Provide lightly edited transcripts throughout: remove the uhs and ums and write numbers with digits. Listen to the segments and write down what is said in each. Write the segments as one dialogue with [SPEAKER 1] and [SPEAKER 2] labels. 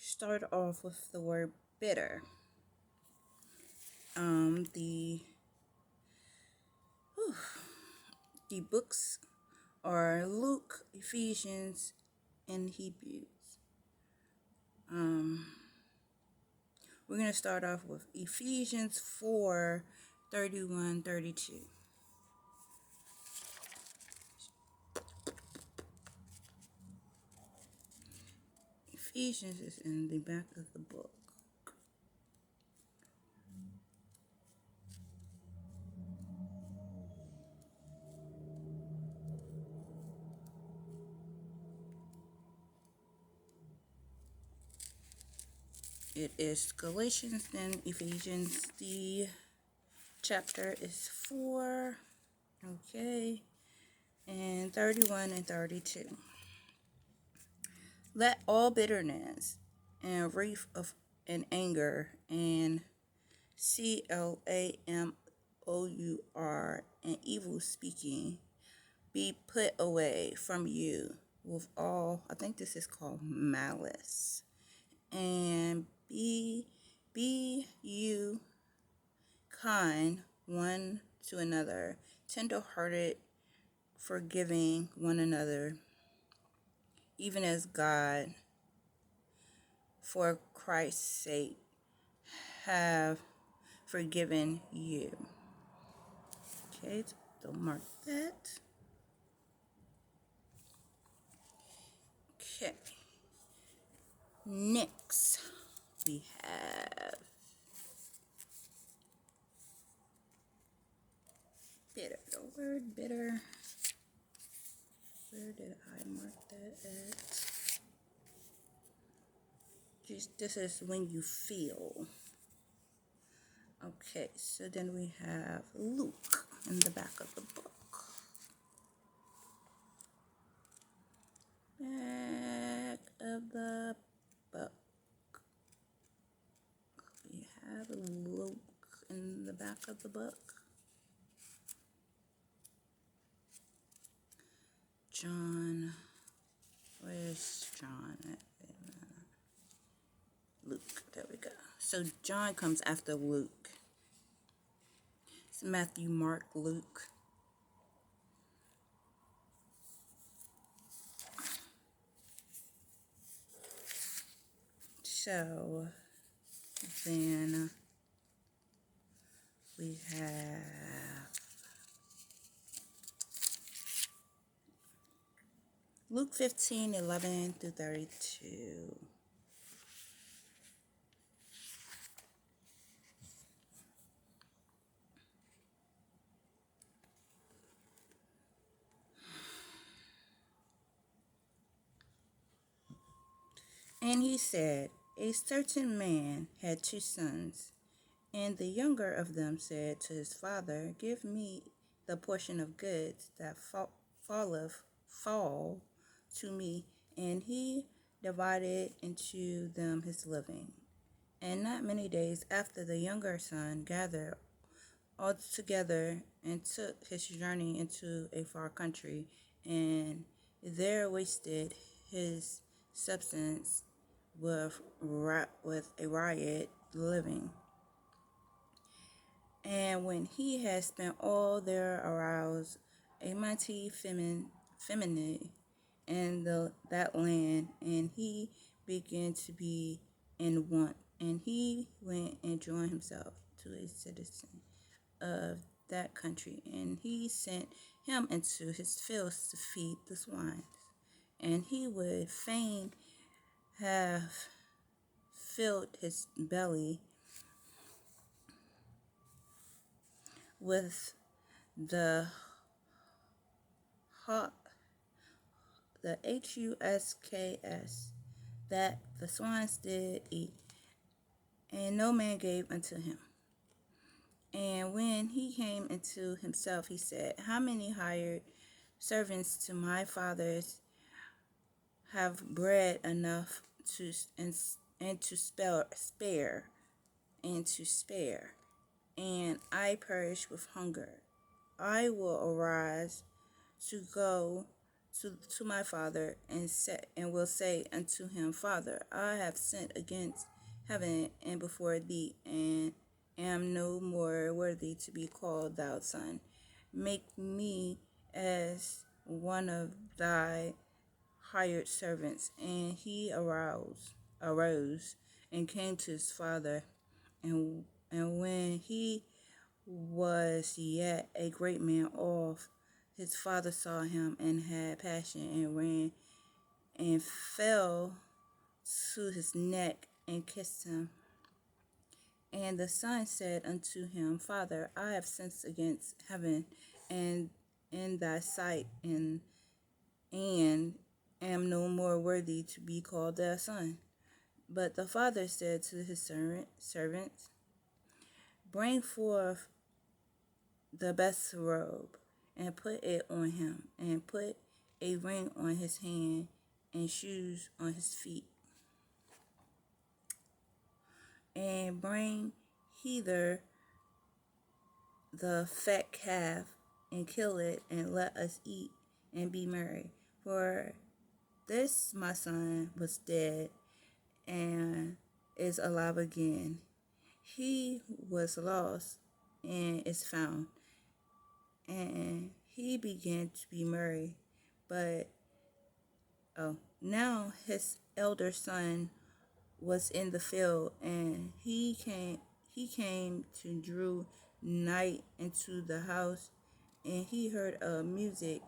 [SPEAKER 1] start off with the word bitter. The the books are Luke, Ephesians, and Hebrews. We're going to start off with Ephesians 4:31-32. Ephesians is in the back of the book. It is Galatians, then Ephesians. The chapter is 4, okay, and 31 and 32. Let all bitterness and wrath of and anger and clamor and evil speaking be put away from you with all, I think this is called malice, and be you kind one to another, tender-hearted, forgiving one another, even as God, for Christ's sake, have forgiven you. Okay, so mark that. Okay. Next, we have bitter. The word bitter. Where did I mark that at? This is when you feel. Okay, so then we have Luke in the back of the book. Back of the book. We have Luke in the back of the book. John. Where's John at? Luke. There we go. So John comes after Luke. It's Matthew, Mark, Luke. So then we have Luke 15:11-32. And he said, a certain man had 2 sons, and the younger of them said to his father, give me the portion of goods that fall to me. And he divided into them his living. And not many days after, the younger son gathered all together and took his journey into a far country, and there wasted his substance with a riot living. And when he had spent all, there arose a mighty famine in that land, and he began to be in want. And he went and joined himself to a citizen of that country, and he sent him into his fields to feed the swine. And he would fain have filled his belly with the husks that the swines did eat, and no man gave unto him. And when he came into himself, he said, how many hired servants to my fathers have bread enough to spare, and I perish with hunger. I will arise to go to my father, and will say unto him, Father, I have sinned against heaven and before thee, and am no more worthy to be called thy son. Make me as one of thy hired servants. And he arose and came to his father. And when he was yet a great man off, his father saw him and had passion, and ran and fell to his neck and kissed him. And the son said unto him, Father, I have sinned against heaven and in thy sight, and am no more worthy to be called thy son. But the father said to his servants, Bring forth the best robe, and put it on him, and put a ring on his hand, and shoes on his feet. And bring hither the fat calf, and kill it, and let us eat and be merry. For this my son was dead, and is alive again. He was lost, and is found. And he began to be merry. But now his elder son was in the field, and he came to drew nigh into the house, and he heard music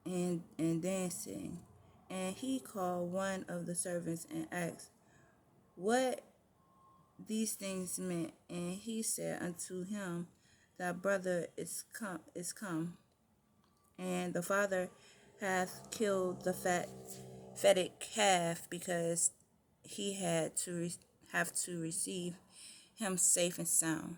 [SPEAKER 1] and dancing. And he called one of the servants and asked what these things meant. And he said unto him, Thy brother is come, and the father hath killed the fatted calf, because he had to have to receive him safe and sound.